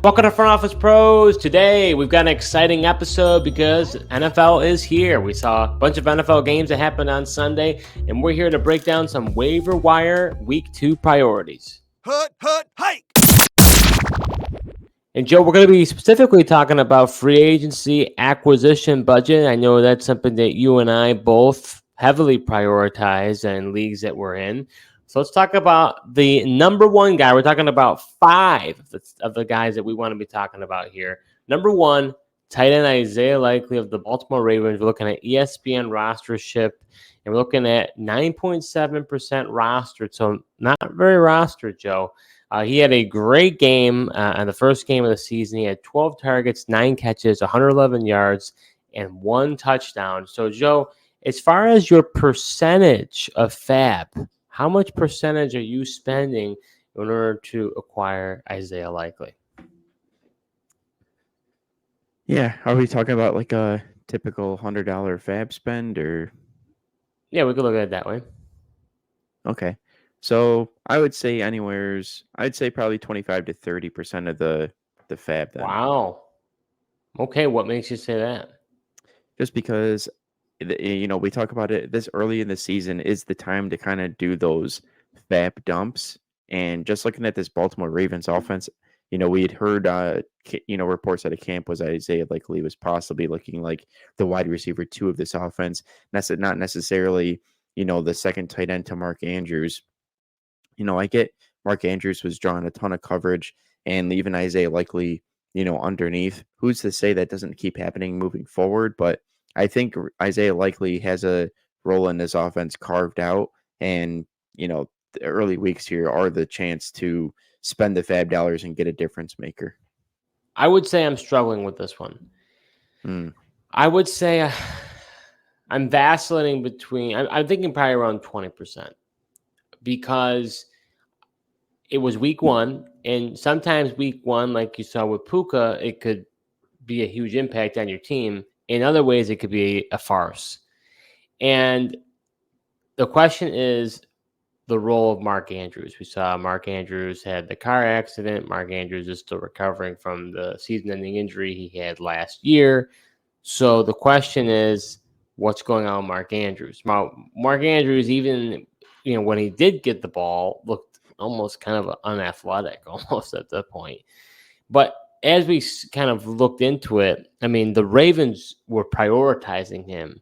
Welcome to Front Office Pros. Today, we've got an exciting episode because NFL is here. We saw a bunch of NFL games that happened on Sunday, and we're here to break down some waiver wire Week 2 priorities. Hike! And Joe, we're going to be specifically talking about free agency acquisition budget. I know that's something that you and I both heavily prioritize in leagues that we're in. So let's talk about the number one guy. We're talking about five of the guys that we want to be talking about here. Number one, tight end Isaiah Likely of the Baltimore Ravens. We're looking at ESPN rostership, and we're looking at 9.7% rostered. So not very rostered, Joe. He had a great game in the first game of the season. He had 12 targets, 9 catches, 111 yards, and 1 touchdown. So, Joe, as far as your percentage of FAAB, how much percentage are you spending in order to acquire Isaiah Likely? Yeah, are we talking about like a typical $100 FAAB spend or? Yeah, we could look at it that way. Okay. So I would say I'd say probably 25 to 30% of the FAAB then. Wow. Okay, what makes you say that? Just because, we talk about it this early in the season is the time to kind of do those FAAB dumps. And just looking at this Baltimore Ravens offense, we had heard, reports at a camp was Isaiah Likely was possibly looking like the wide receiver 2 of this offense. That's not necessarily, the second tight end to Mark Andrews. I get Mark Andrews was drawing a ton of coverage and leaving Isaiah Likely, underneath. Who's to say that doesn't keep happening moving forward? But I think Isaiah Likely has a role in this offense carved out. And, the early weeks here are the chance to spend the FAAB dollars and get a difference maker. I would say I'm struggling with this one. I would say I'm vacillating between, I'm thinking probably around 20%. Because it was week 1, and sometimes week 1, like you saw with Puka, it could be a huge impact on your team. In other ways, it could be a farce. And the question is the role of Mark Andrews. We saw Mark Andrews had the car accident. Mark Andrews is still recovering from the season-ending injury he had last year. So the question is, what's going on with Mark Andrews? Mark Andrews, even when he did get the ball, looked almost kind of unathletic almost at that point. But as we kind of looked into it, I mean, the Ravens were prioritizing him,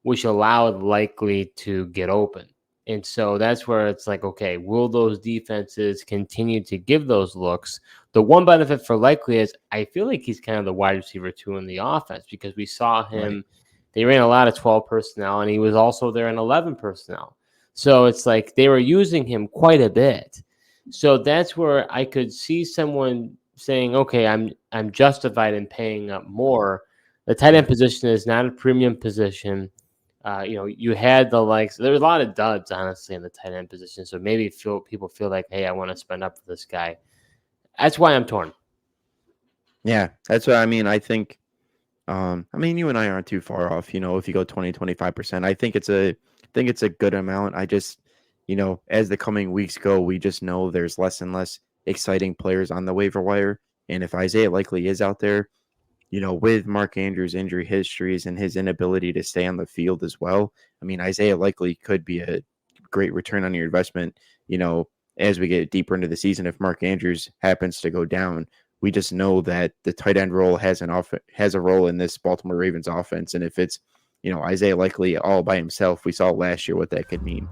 which allowed Likely to get open. And so that's where it's like, okay, will those defenses continue to give those looks? The one benefit for Likely is I feel like he's kind of the wide receiver 2 in the offense because we saw him. Right. They ran a lot of 12 personnel, and he was also there in 11 personnel. So it's like they were using him quite a bit. So that's where I could see someone saying, okay, I'm justified in paying up more. The tight end position is not a premium position. You had the likes. There was a lot of duds, honestly, in the tight end position. So maybe people feel like, hey, I want to spend up for this guy. That's why I'm torn. Yeah, that's what I mean. I think, you and I aren't too far off. If you go 20, 25%, I think it's a good amount. I just, as the coming weeks go, we just know there's less and less exciting players on the waiver wire. And if Isaiah Likely is out there, with Mark Andrews' injury histories and his inability to stay on the field as well, Isaiah Likely could be a great return on your investment, as we get deeper into the season. If Mark Andrews happens to go down, we just know that the tight end role has a role in this Baltimore Ravens offense. And if it's, Isaiah Likely all by himself, we saw last year what that could mean.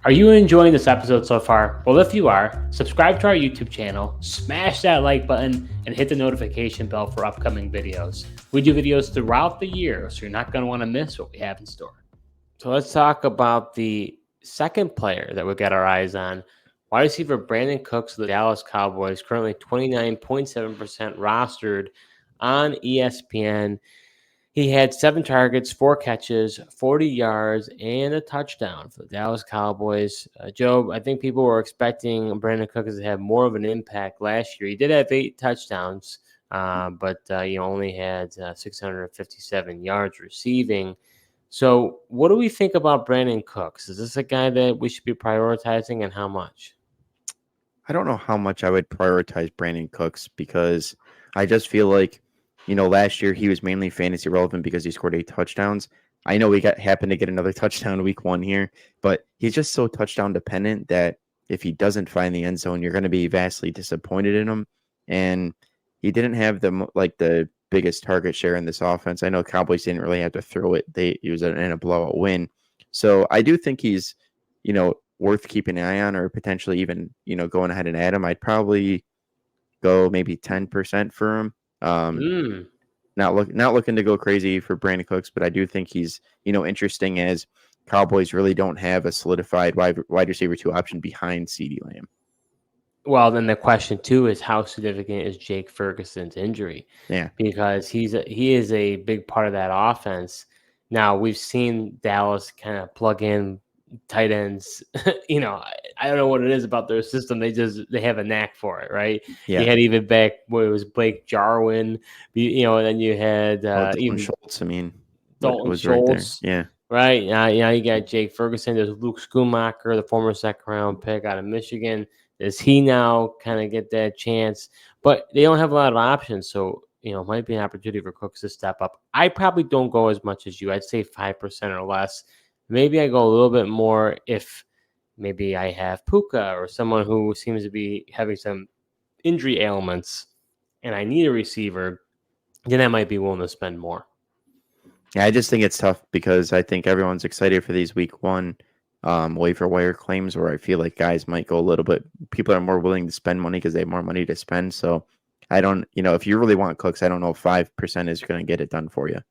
Are you enjoying this episode so far? Well, if you are, subscribe to our YouTube channel, smash that like button, and hit the notification bell for upcoming videos. We do videos throughout the year, so you're not going to want to miss what we have in store. So let's talk about the second player that we've got our eyes on. Wide receiver Brandin Cooks of the Dallas Cowboys, currently 29.7% rostered on ESPN. He had 7 targets, 4 catches, 40 yards, and a touchdown for the Dallas Cowboys. Joe, I think people were expecting Brandin Cooks to have more of an impact last year. He did have 8 touchdowns, but he only had 657 yards receiving. So what do we think about Brandin Cooks? Is this a guy that we should be prioritizing, and how much? I don't know how much I would prioritize Brandin Cooks because – I just feel like, last year he was mainly fantasy relevant because he scored 8 touchdowns. I know happened to get another touchdown week 1 here, but he's just so touchdown dependent that if he doesn't find the end zone, you're going to be vastly disappointed in him. And he didn't have the biggest target share in this offense. I know Cowboys didn't really have to throw it. He was in a blowout win. So I do think he's, worth keeping an eye on, or potentially even, going ahead and add him. I'd probably go maybe 10% for him. Not looking to go crazy for Brandin Cooks, but I do think he's, interesting, as Cowboys really don't have a solidified wide receiver 2 option behind CeeDee Lamb. Well, then the question too is, how significant is Jake Ferguson's injury? Yeah, because he is a big part of that offense. Now we've seen Dallas kind of plug in tight ends. I don't know what it is about their system. They have a knack for it, right? yeah. You had even back when it was Blake Jarwin, and then you had Dalton Schultz. Dalton was Schultz. Right there. Yeah. Right. Now you got Jake Ferguson. There's Luke Schumacher, the former second-round pick out of Michigan. Does he now kind of get that chance? But they don't have a lot of options, so it might be an opportunity for Cooks to step up. I probably don't go as much as you. I'd say 5% or less. Maybe I go a little bit more if maybe I have Puka or someone who seems to be having some injury ailments and I need a receiver, then I might be willing to spend more. Yeah, I just think it's tough because I think everyone's excited for these week 1 waiver wire claims, where I feel like guys might go a little bit. People are more willing to spend money because they have more money to spend. So I don't, if you really want Cooks, I don't know if 5% is going to get it done for you.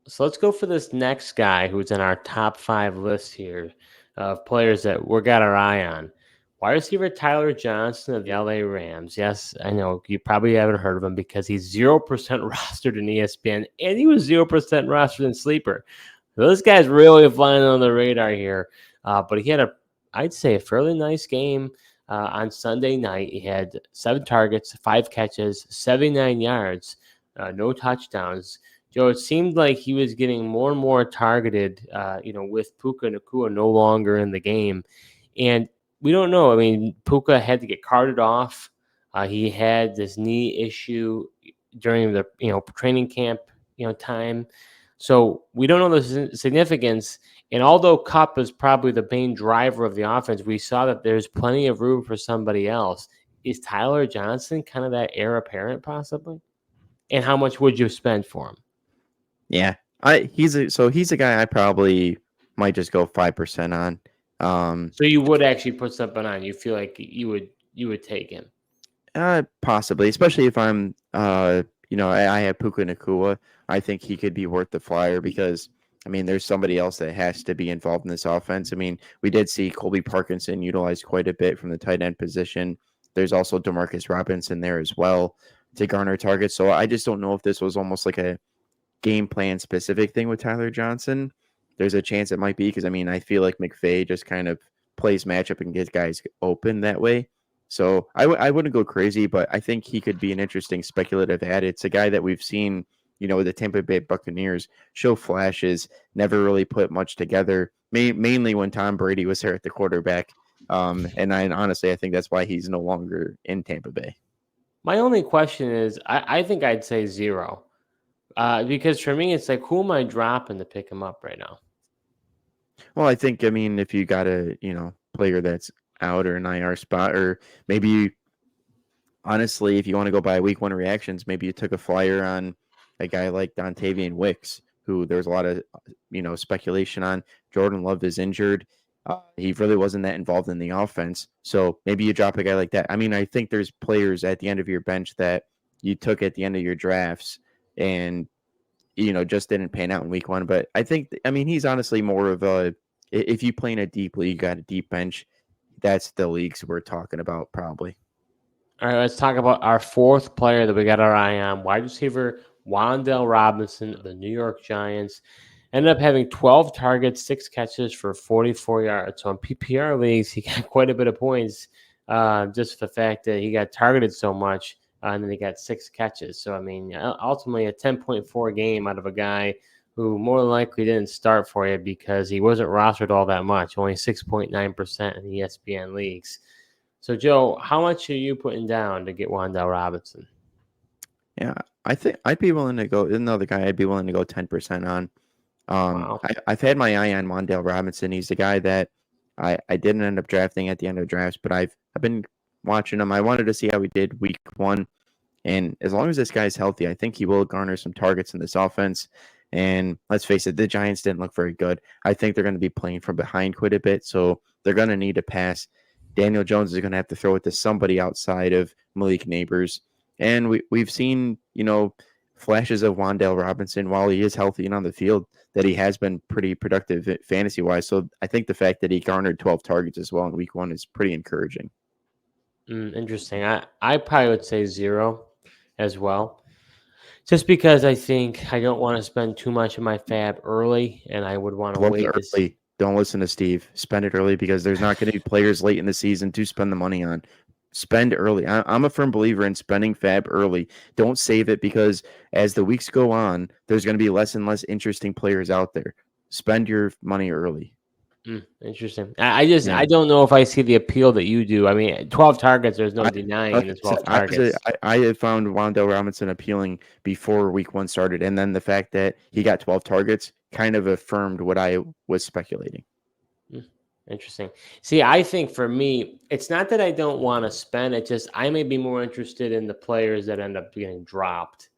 So let's go for this next guy who's in our top 5 list here of players that we got our eye on. Wide receiver Tyler Johnson of the LA Rams. Yes, I know you probably haven't heard of him because he's 0% rostered in ESPN, and he was 0% rostered in Sleeper. So this guy's really flying on the radar here. But he had I'd say a fairly nice game on Sunday night. He had 7 targets, 5 catches, 79 yards, no touchdowns. Joe, it seemed like he was getting more and more targeted, with Puka Nacua no longer in the game. And we don't know. I mean, Puka had to get carted off. He had this knee issue during the, training camp, time. So we don't know the significance. And although Kupp is probably the main driver of the offense, we saw that there's plenty of room for somebody else. Is Tyler Johnson kind of that heir apparent possibly? And how much would you spend for him? Yeah, he's a guy I probably might just go 5% on. So you would actually put something on. You feel like you would take him. Possibly, especially if I'm I have Puka Nacua. I think he could be worth the flyer because there's somebody else that has to be involved in this offense. We did see Colby Parkinson utilized quite a bit from the tight end position. There's also Demarcus Robinson there as well to garner targets. So I just don't know if this was almost like a game plan specific thing with Tyler Johnson. There's a chance it might be because I feel like McVay just kind of plays matchup and gets guys open that way. So I wouldn't go crazy, but I think he could be an interesting speculative add. It's a guy that we've seen, with the Tampa Bay Buccaneers show flashes, never really put much together, mainly when Tom Brady was there at the quarterback. And honestly, I think that's why he's no longer in Tampa Bay. My only question is, I think I'd say 0. Because for me, it's like, who am I dropping to pick him up right now? Well, I think, if you got a, player that's out or an IR spot, or maybe honestly, if you want to go by week 1 reactions, maybe you took a flyer on a guy like Dontavian Wicks, who there's a lot of, speculation on. Jordan Love is injured. He really wasn't that involved in the offense. So maybe you drop a guy like that. I think there's players at the end of your bench that you took at the end of your drafts and, just didn't pan out in week 1. But I think, he's honestly more of if you play in a deep league, you got a deep bench, that's the leagues we're talking about probably. All right, let's talk about our 4th player that we got our eye on. Wide receiver Wan'Dale Robinson of the New York Giants. Ended up having 12 targets, 6 catches for 44 yards. So in PPR leagues, he got quite a bit of points just for the fact that he got targeted so much. And then he got 6 catches. So, ultimately a 10.4 game out of a guy who more than likely didn't start for you because he wasn't rostered all that much, only 6.9% in ESPN leagues. So, Joe, how much are you putting down to get Wan'Dale Robinson? Yeah, I think I'd be willing to go. Another guy I'd be willing to go 10% on. Wow. I've had my eye on Wan'Dale Robinson. He's the guy that I didn't end up drafting at the end of drafts, but I've been watching him. I wanted to see how he did week 1, and as long as this guy's healthy, I think he will garner some targets in this offense. And let's face it, the Giants didn't look very good. I think they're going to be playing from behind quite a bit, so they're going to need to pass. Daniel Jones is going to have to throw it to somebody outside of Malik Neighbors. And we've seen, flashes of Wan'Dale Robinson while he is healthy and on the field that he has been pretty productive fantasy wise. So I think the fact that he garnered 12 targets as well in week 1 is pretty encouraging. Interesting. I probably would say 0 as well. Just because I think I don't want to spend too much of my FAAB early, and I would want to wait early. Don't listen to Steve. Spend it early because there's not going to be players late in the season to spend the money on. Spend early. I'm a firm believer in spending FAAB early. Don't save it because as the weeks go on, there's going to be less and less interesting players out there. Spend your money early. Interesting. I don't know if I see the appeal that you do. I mean, 12 targets, there's no denying the 12 targets. I had found Wan'Dale Robinson appealing before week 1 started, and then the fact that he got 12 targets kind of affirmed what I was speculating. Interesting. See, I think for me, it's not that I don't want to spend. It's just I may be more interested in the players that end up getting dropped,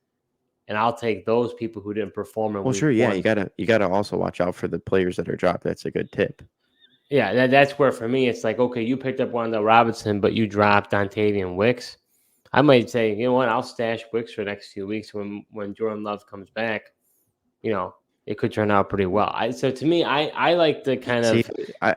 and I'll take those people who didn't perform. Well, sure, yeah, you gotta also watch out for the players that are dropped. That's a good tip. Yeah, that's where for me it's like, okay, you picked up Wan'Dale Robinson, but you dropped Dontavian Wicks. I might say, you know what, I'll stash Wicks for the next few weeks when Jordan Love comes back. It could turn out pretty well. So to me, I like the kind of.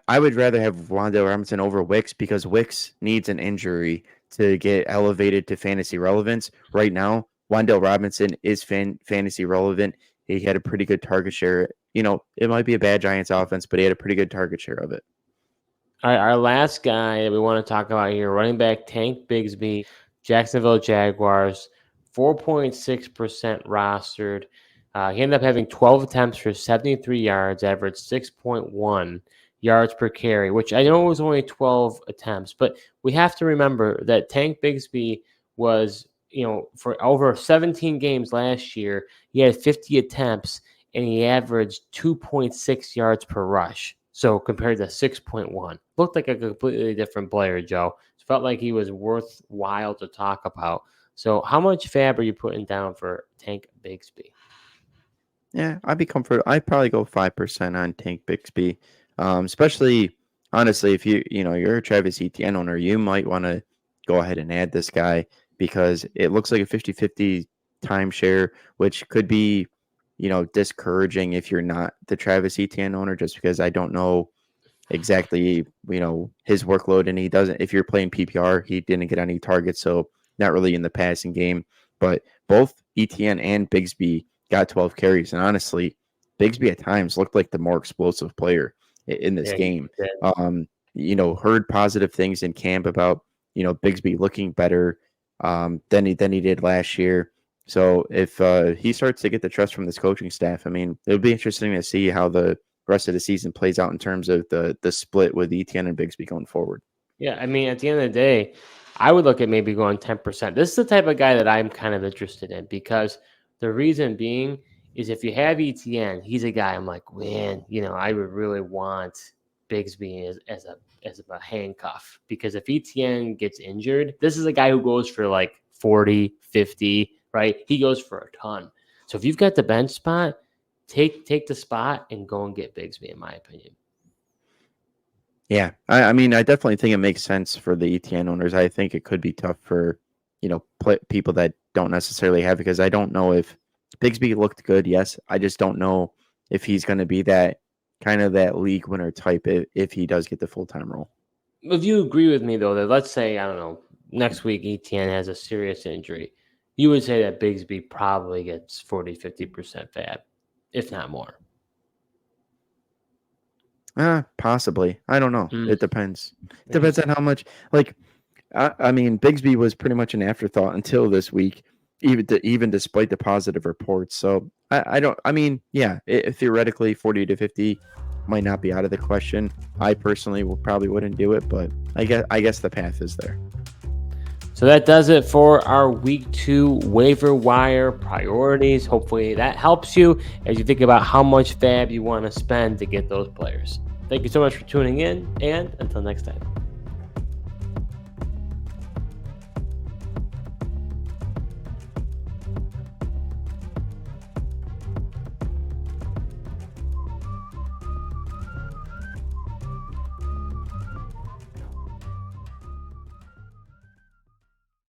I would rather have Wan'Dale Robinson over Wicks because Wicks needs an injury to get elevated to fantasy relevance. Right now, Wan'Dale Robinson is fantasy relevant. He had a pretty good target share. It might be a bad Giants offense, but he had a pretty good target share of it. All right, our last guy that we want to talk about here, running back Tank Bigsby, Jacksonville Jaguars, 4.6% rostered. He ended up having 12 attempts for 73 yards, averaged 6.1 yards per carry, which I know was only 12 attempts, but we have to remember that Tank Bigsby was, for over 17 games last year, he had 50 attempts and he averaged 2.6 yards per rush. So compared to 6.1, looked like a completely different player, Joe. It felt like he was worthwhile to talk about. So how much FAAB are you putting down for Tank Bigsby? Yeah, I'd be comfortable. I'd probably go 5% on Tank Bigsby. Especially, honestly, if you're a Travis Etienne owner, you might want to go ahead and add this guy because it looks like a 50-50 timeshare, which could be, discouraging if you're not the Travis Etienne owner, just because I don't know exactly, his workload. And he doesn't, if you're playing PPR, he didn't get any targets. So not really in the passing game, but both Etienne and Bigsby got 12 carries. And honestly, Bigsby at times looked like the more explosive player in this game. Heard positive things in camp about, Bigsby looking better than he did last year. So if he starts to get the trust from this coaching staff, I mean, it'll be interesting to see how the rest of the season plays out in terms of the split with Etienne and Bigsby going forward. Yeah, I mean, at the end of the day, I would look at maybe going 10%. This is the type of guy that I'm kind of interested in because the reason being is if you have Etienne, he's a guy I'm like, man, I would really want Bigsby as a handcuff because if Etienne gets injured, this is a guy who goes for like 40, 50, right? He goes for a ton. So if you've got the bench spot, take the spot and go and get Bigsby, in my opinion. Yeah, I mean, I definitely think it makes sense for the ETN owners. I think it could be tough for, people that don't necessarily have, because I don't know if Bigsby looked good. Yes, I just don't know if he's going to be that kind of that league winner type if he does get the full-time role. If you agree with me, though, that let's say, I don't know, next week ETN has a serious injury, you would say that Bigsby probably gets 40, 50% FAAB, if not more. Possibly. I don't know. It depends. It depends on how much. I mean, Bigsby was pretty much an afterthought until this week, even despite the positive reports. So theoretically, 40 to 50 might not be out of the question. I personally probably wouldn't do it, but I guess the path is there. So that does it for our week 2 waiver wire priorities. Hopefully that helps you as you think about how much FAAB you want to spend to get those players. Thank you so much for tuning in, and until next time.